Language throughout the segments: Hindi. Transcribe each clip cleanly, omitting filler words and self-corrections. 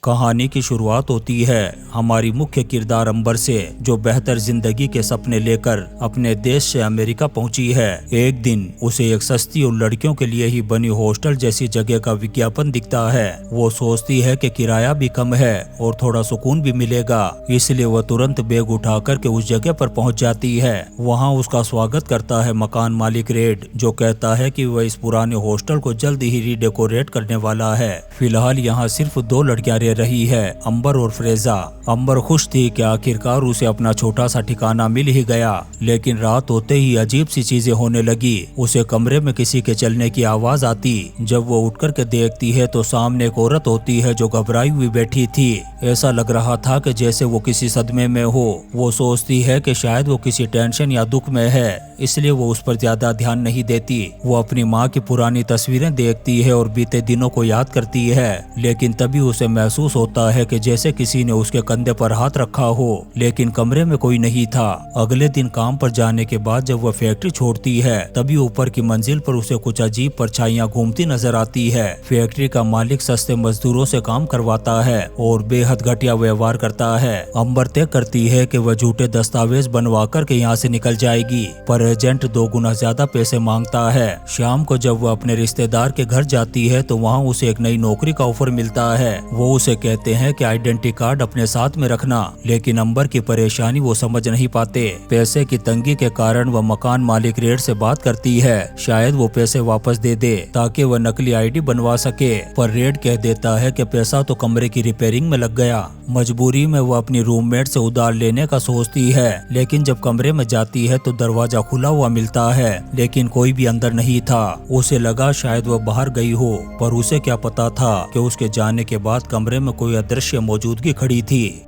कहानी की शुरुआत होती है हमारी मुख्य किरदार अंबर से, जो बेहतर जिंदगी के सपने लेकर अपने देश से अमेरिका पहुंची है। एक दिन उसे एक सस्ती और लड़कियों के लिए ही बनी हॉस्टल जैसी जगह का विज्ञापन दिखता है। वो सोचती है कि किराया भी कम है और थोड़ा सुकून भी मिलेगा, इसलिए वह तुरंत बैग उठा करके उस जगह पर पहुंच जाती है। वहां उसका स्वागत करता है मकान मालिक रेड, जो कहता है कि वह इस पुराने हॉस्टल को जल्द ही रीडेकोरेट करने वाला है। फिलहाल यहाँ सिर्फ दो लड़कियां रही है, अंबर और फ्रेजा। अंबर खुश थी कि आखिरकार उसे अपना छोटा सा ठिकाना मिल ही गया, लेकिन रात होते ही अजीब सी चीजें होने लगी। उसे कमरे में किसी के चलने की आवाज आती। जब वो उठ कर के देखती है तो सामने एक औरत होती है जो घबराई हुई बैठी थी। ऐसा लग रहा था कि जैसे वो किसी सदमे में हो। वो सोचती है कि शायद वो किसी टेंशन या दुख में है, इसलिए वो उस पर ज्यादा ध्यान नहीं देती। वो अपनी माँ की पुरानी तस्वीरें देखती है और बीते दिनों को याद करती है, लेकिन तभी उसे महसूस होता है कि जैसे किसी ने उसके कंधे पर हाथ रखा हो, लेकिन कमरे में कोई नहीं था। अगले दिन काम पर जाने के बाद जब वह फैक्ट्री छोड़ती है, तभी ऊपर की मंजिल पर उसे कुछ अजीब परछाइयां घूमती नजर आती है। फैक्ट्री का मालिक सस्ते मजदूरों से काम करवाता है और बेहद घटिया व्यवहार करता है। अंबर तय करती है कि वह झूठे दस्तावेज बनवा कर के यहाँ से निकल जाएगी, पर एजेंट 2 गुना ज्यादा पैसे मांगता है। शाम को जब वह अपने रिश्तेदार के घर जाती है तो वहाँ उसे एक नई नौकरी का ऑफर मिलता है। वो उसे कहते हैं कि आइडेंटिटी कार्ड अपने साथ में रखना, लेकिन अंबर की परेशानी वो समझ नहीं पाते। पैसे की तंगी के कारण वह मकान मालिक रेड से बात करती है, शायद वो पैसे वापस दे दे ताकि वह नकली आईडी बनवा सके, पर रेड कह देता है कि पैसा तो कमरे की रिपेयरिंग में लग गया। मजबूरी में वो अपनी रूममेट से उधार लेने का सोचती है, लेकिन जब कमरे में जाती है तो दरवाजा खुला हुआ मिलता है, लेकिन कोई भी अंदर नहीं था। उसे लगा शायद वह बाहर गई हो, पर उसे क्या पता था कि उसके जाने के बाद कमरे में कोई अदृश्य मौजूदगी खड़ी थी।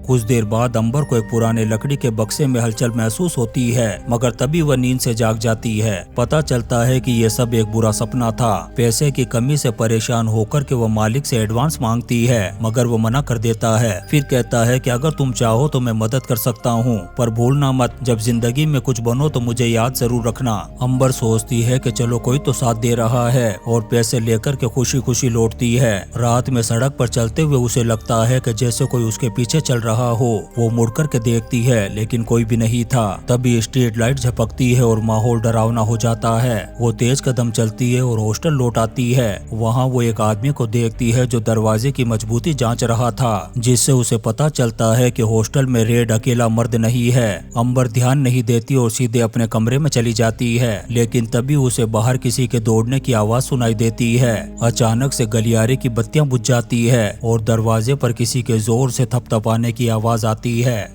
कुछ देर बाद अंबर को एक पुराने लकड़ी के बक्से में हलचल महसूस होती है, मगर तभी वह नींद से जाग जाती है। पता चलता है कि यह सब एक बुरा सपना था। पैसे की कमी से परेशान होकर के वह मालिक से एडवांस मांगती है, मगर वो मना कर देता है। फिर कहता है कि अगर तुम चाहो तो मैं मदद कर सकता हूँ, पर भूलना मत, जब जिंदगी में कुछ बनो तो मुझे याद जरूर रखना। अंबर सोचती है कि चलो कोई तो साथ दे रहा है और पैसे लेकर के खुशी खुशी लौटती है। रात में सड़क पर चलते हुए उसे लगता है कि जैसे कोई उसके पीछे चल रहा हो। वो मुड़ कर के देखती है, लेकिन कोई भी नहीं था। तभी स्ट्रीट लाइट झपकती है और माहौल डरावना हो जाता है। वो तेज कदम चलती है और हॉस्टल लौट आती है। वहाँ वो एक आदमी को देखती है जो दरवाजे की मजबूती जांच रहा था, जिससे उसे पता चलता है कि हॉस्टल में रेड अकेला मर्द नहीं है। अंबर ध्यान नहीं देती और सीधे अपने कमरे में चली जाती है, लेकिन तभी उसे बाहर किसी के दौड़ने की आवाज सुनाई देती है। अचानक से गलियारे की बत्तियां बुझ जाती है और दरवाजे पर किसी के जोर से थपथपाने की आवाज आती है।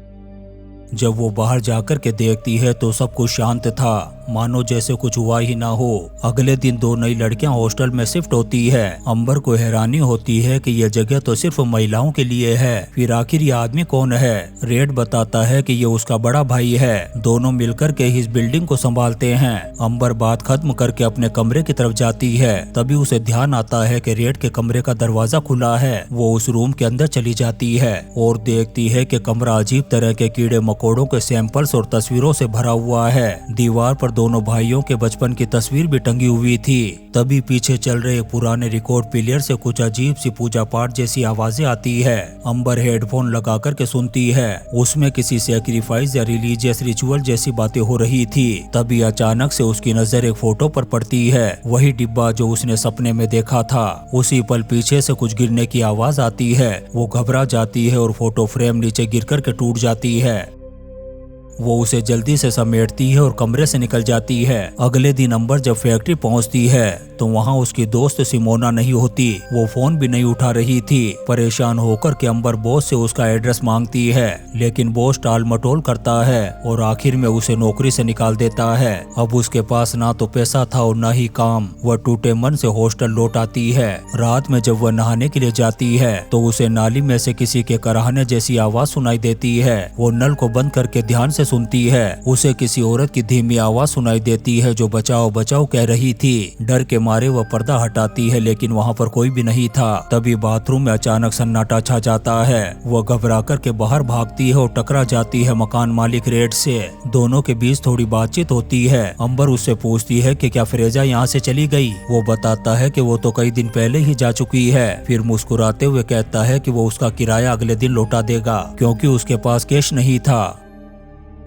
जब वो बाहर जाकर के देखती है तो सब कुछ शांत था, मानो जैसे कुछ हुआ ही ना हो। अगले दिन 2 नई लड़कियां हॉस्टल में शिफ्ट होती है। अंबर को हैरानी होती है कि यह जगह तो सिर्फ महिलाओं के लिए है। फिर आखिर ये आदमी कौन है? रेड बताता है कि ये उसका बड़ा भाई है। दोनों मिलकर के इस बिल्डिंग को संभालते हैं। अंबर बात खत्म करके अपने कमरे की तरफ जाती है, तभी उसे ध्यान आता है कि रेड के कमरे का दरवाजा खुला है। वो उस रूम के अंदर चली जाती है और देखती है कि कमरा अजीब तरह के कीड़े मकोड़ों के सैंपल्स और तस्वीरों से भरा हुआ है। दीवार पर दोनों भाइयों के बचपन की तस्वीर भी टंगी हुई थी। तभी पीछे चल रहे पुराने रिकॉर्ड प्लेयर से कुछ अजीब सी पूजा पाठ जैसी आवाजें आती है। अंबर हेडफोन लगा कर के सुनती है। उसमें किसी सैक्रिफाइस या रिलीजियस रिचुअल जैसी बातें हो रही थी। तभी अचानक से उसकी नजर एक फोटो पर पड़ती है, वही डिब्बा जो उसने सपने में देखा था। उसी पल पीछे से कुछ गिरने की आवाज आती है। वो घबरा जाती है और फोटो फ्रेम नीचे गिर कर के टूट जाती है। वो उसे जल्दी से समेटती है और कमरे से निकल जाती है। अगले दिन अंबर जब फैक्ट्री पहुंचती है तो वहां उसकी दोस्त सिमोना नहीं होती। वो फोन भी नहीं उठा रही थी। परेशान होकर के अंबर बॉस से उसका एड्रेस मांगती है, लेकिन बॉस टाल मटोल करता है और आखिर में उसे नौकरी से निकाल देता है। अब उसके पास ना तो पैसा था और ना ही काम। वह टूटे मन से हॉस्टल लौट आती है। रात में जब वह नहाने के लिए जाती है तो उसे नाली में से किसी के कराहने जैसी आवाज सुनाई देती है। वो नल को बंद करके ध्यान से सुनती है। उसे किसी औरत की धीमी आवाज सुनाई देती है जो बचाओ बचाओ कह रही थी। डर के मारे वह पर्दा हटाती है लेकिन वहाँ पर कोई भी नहीं था। तभी बाथरूम में अचानक सन्नाटा छा जाता है। वह घबरा कर के बाहर भागती है और टकरा जाती है मकान मालिक रेड से। दोनों के बीच थोड़ी बातचीत होती है। अंबर उससे पूछती है कि क्या फ्रेजा यहाँ से चली गई। वो बताता है कि वो तो कई दिन पहले ही जा चुकी है। फिर मुस्कुराते हुए कहता है कि वो उसका किराया अगले दिन लौटा देगा क्योंकि उसके पास कैश नहीं था।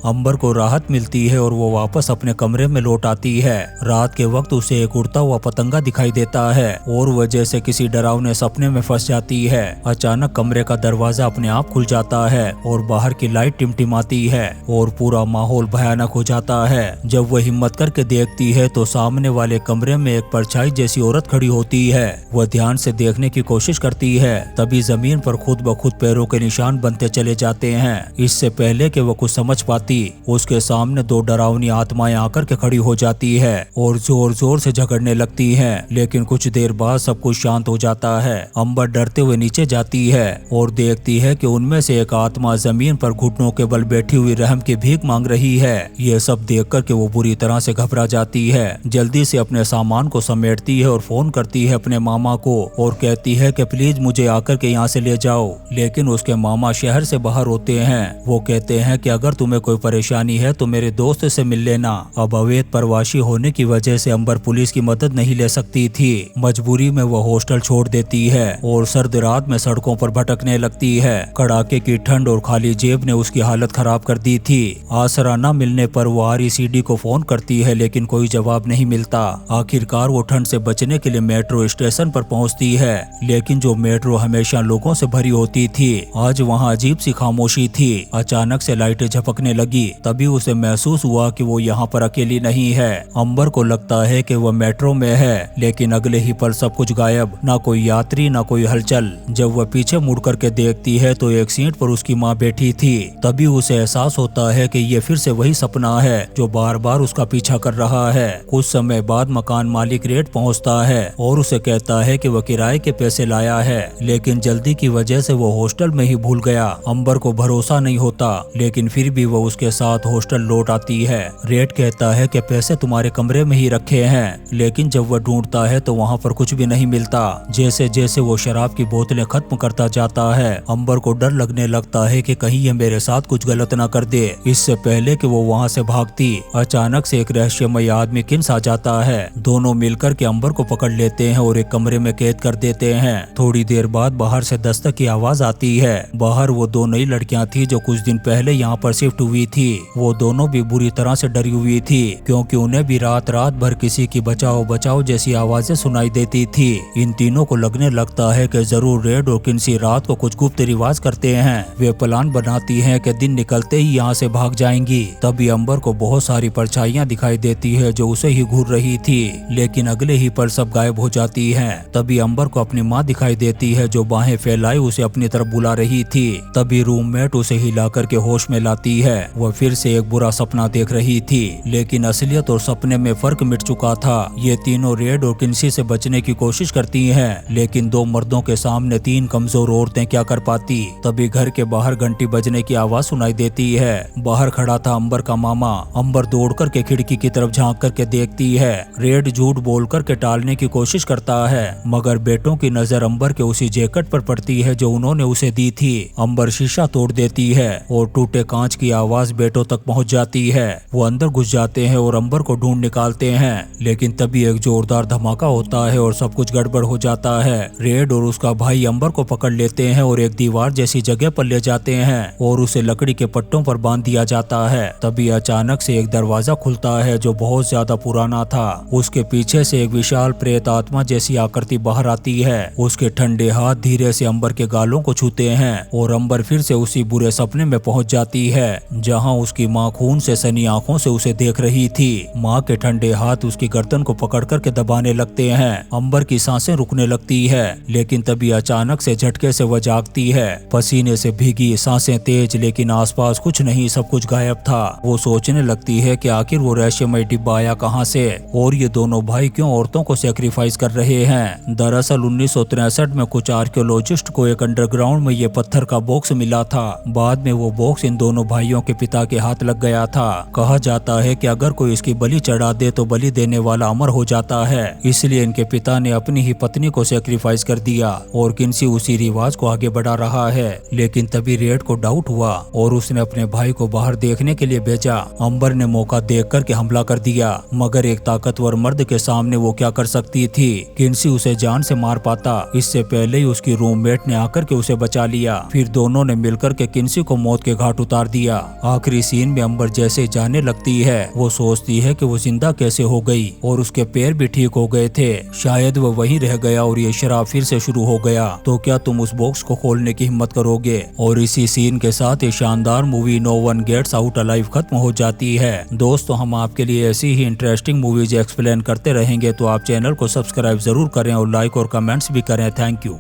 अंबर को राहत मिलती है और वो वापस अपने कमरे में लौट आती है। रात के वक्त उसे एक उड़ता हुआ पतंगा दिखाई देता है और वह जैसे किसी डरावने सपने में फंस जाती है। अचानक कमरे का दरवाजा अपने आप खुल जाता है और बाहर की लाइट टिमटिमाती है और पूरा माहौल भयानक हो जाता है। जब वह हिम्मत करके देखती है तो सामने वाले कमरे में एक परछाई जैसी औरत खड़ी होती है। वह ध्यान से देखने की कोशिश करती है, तभी जमीन पर खुद ब खुद पैरों के निशान बनते चले जाते हैं। इससे पहले कि वह कुछ समझ पाती, उसके सामने दो डरावनी आत्माएं आकर के खड़ी हो जाती है और जोर जोर से झगड़ने लगती हैं। लेकिन कुछ देर बाद सब कुछ शांत हो जाता है। अंबर डरते हुए नीचे जाती है और देखती है कि उनमें से एक आत्मा जमीन पर घुटनों के बल बैठी हुई रहम की भीख मांग रही है। ये सब देख कर के वो बुरी तरह से घबरा जाती है। जल्दी से अपने सामान को समेटती है और फोन करती है अपने मामा को और कहती है कि प्लीज मुझे आकर के यहाँ से ले जाओ। लेकिन उसके मामा शहर से बाहर होते हैं। वो कहते हैं कि अगर तुम्हें कोई परेशानी है तो मेरे दोस्त से मिल लेना। अब अवैध प्रवासी होने की वजह से अंबर पुलिस की मदद नहीं ले सकती थी। मजबूरी में वह हॉस्टल छोड़ देती है और सर्द रात में सड़कों पर भटकने लगती है। कड़ाके की ठंड और खाली जेब ने उसकी हालत खराब कर दी थी। आसरा न मिलने पर वो RECD को फोन करती है लेकिन कोई जवाब नहीं मिलता। आखिरकार वो ठंड से बचने के लिए मेट्रो स्टेशन पर पहुंचती है, लेकिन जो मेट्रो हमेशा लोगों से भरी होती थी आज वहाँ अजीब सी खामोशी थी। अचानक से लाइटें झपकने लगी। तभी उसे महसूस हुआ कि वो यहाँ पर अकेली नहीं है। अंबर को लगता है कि वह मेट्रो में है, लेकिन अगले ही पल सब कुछ गायब, ना कोई यात्री ना कोई हलचल। जब वह पीछे मुड़ करके देखती है तो एक सीट पर उसकी माँ बैठी थी। तभी उसे एहसास होता है कि ये फिर से वही सपना है जो बार बार उसका पीछा कर रहा है। कुछ समय बाद मकान मालिक रेड पहुँचता है और उसे कहता है कि वह किराए के पैसे लाया है, लेकिन जल्दी की वजह से वो हॉस्टल में ही भूल गया। अंबर को भरोसा नहीं होता, लेकिन फिर भी वो उसके साथ हॉस्टल लौट आती है। रेड कहता है कि पैसे तुम्हारे कमरे में ही रखे हैं, लेकिन जब वह ढूंढता है तो वहाँ पर कुछ भी नहीं मिलता। जैसे जैसे वो शराब की बोतलें खत्म करता जाता है, अंबर को डर लगने लगता है कि कहीं ये मेरे साथ कुछ गलत ना कर दे। इससे पहले कि वो वहाँ से भागती, अचानक से एक रहस्यमय आदमी किन्स आ जाता है। दोनों मिलकर के अंबर को पकड़ लेते हैं और एक कमरे में कैद कर देते हैं। थोड़ी देर बाद बाहर से दस्तक की आवाज आती है। बाहर वो दो नई लड़कियां थी जो कुछ दिन पहले यहाँ पर शिफ्ट हुई थी। वो दोनों भी बुरी तरह से डरी हुई थी क्योंकि उन्हें भी रात रात भर किसी की बचाओ बचाओ जैसी आवाजें सुनाई देती थी। इन तीनों को लगने लगता है कि जरूर रेड और किन्सी रात को कुछ गुप्त रिवाज करते हैं। वे प्लान बनाती हैं कि दिन निकलते ही यहाँ से भाग जाएंगी। तभी अंबर को बहुत सारी परछाइयां दिखाई देती है जो उसे ही घूर रही थी, लेकिन अगले ही पल सब गायब हो जाती हैं। तभी अंबर को अपनी माँ दिखाई देती है जो बाहें फैलाई उसे अपनी तरफ बुला रही थी। तभी रूममेट उसे हिला करके होश में लाती है। वह फिर से एक बुरा सपना देख रही थी, लेकिन असलियत और सपने में फर्क मिट चुका था। ये तीनों रेड और किन्सी से बचने की कोशिश करती हैं, लेकिन दो मर्दों के सामने तीन कमजोर औरतें क्या कर पाती। तभी घर के बाहर घंटी बजने की आवाज सुनाई देती है। बाहर खड़ा था अंबर का मामा। अंबर दौड़ करके खिड़की की तरफ झांक करके देखती है। रेड झूठ बोल करके टालने की कोशिश करता है, मगर बेटों की नजर अंबर के उसी जैकेट पर पड़ती है जो उन्होंने उसे दी थी। अंबर शीशा तोड़ देती है और टूटे कांच की आवाज बेटों तक पहुंच जाती है। वो अंदर घुस जाते हैं और अंबर को ढूंढ निकालते हैं, लेकिन तभी एक जोरदार धमाका होता है और सब कुछ गड़बड़ हो जाता है। रेड और उसका भाई अंबर को पकड़ लेते हैं और एक दीवार जैसी जगह पर ले जाते हैं और उसे लकड़ी के पट्टों पर बांध दिया जाता है। तभी अचानक से एक दरवाजा खुलता है जो बहुत ज्यादा पुराना था। उसके पीछे से एक विशाल प्रेत आत्मा जैसी आकृति बाहर आती है। उसके ठंडे हाथ धीरे से अंबर के गालों को छूते हैं और अंबर फिर से उसी बुरे सपने में पहुंच जाती है जहां उसकी माँ खून से सनी आंखों से उसे देख रही थी। माँ के ठंडे हाथ उसकी गर्दन को पकड़ करके दबाने लगते हैं। अंबर की सांसें रुकने लगती है, लेकिन तभी अचानक से झटके से वह जागती है। पसीने से भीगी, सांसें तेज, लेकिन आसपास कुछ नहीं, सब कुछ गायब था। वो सोचने लगती है कि आखिर वो रहस्यमय डिब्बा आया कहाँ से और ये दोनों भाई क्यों औरतों को सेक्रीफाइस कर रहे हैं। दरअसल 1963 में कुछ आर्कियोलॉजिस्ट को एक अंडरग्राउंड में ये पत्थर का बॉक्स मिला था। बाद में वो बॉक्स इन दोनों भाइयों के पिता के हाथ लग गया था। कहा जाता है कि अगर कोई इसकी बलि चढ़ा दे तो बलि देने वाला अमर हो जाता है, इसलिए इनके पिता ने अपनी ही पत्नी को सेक्रीफाइस कर दिया और किन्सी उसी रिवाज को आगे बढ़ा रहा है। लेकिन तभी रेड को डाउट हुआ और उसने अपने भाई को बाहर देखने के लिए भेजा। अम्बर ने मौका देख कर के हमला कर दिया, मगर एक ताकतवर मर्द के सामने वो क्या कर सकती थी। किन्सी उसे जान से मार पाता, इससे पहले ही उसकी रूममेट ने आकर के उसे बचा लिया। फिर दोनों ने मिलकर के किन्सी को मौत के घाट उतार दिया। आखिरी सीन में अम्बर जैसे जाने लगती है, वो सोचती है कि वो जिंदा कैसे हो गई और उसके पैर भी ठीक हो गए थे, शायद वो वहीं रह गया और ये शराब फिर से शुरू हो गया। तो क्या तुम उस बॉक्स को खोलने की हिम्मत करोगे? और इसी सीन के साथ ये शानदार movie no one gets out alive खत्म हो जाती है। दोस्तों, हम आपके लिए ऐसी ही इंटरेस्टिंग मूवीज एक्सप्लेन करते रहेंगे, तो आप चैनल को सब्सक्राइब जरूर करें और लाइक और कमेंट्स भी करें। Thank you.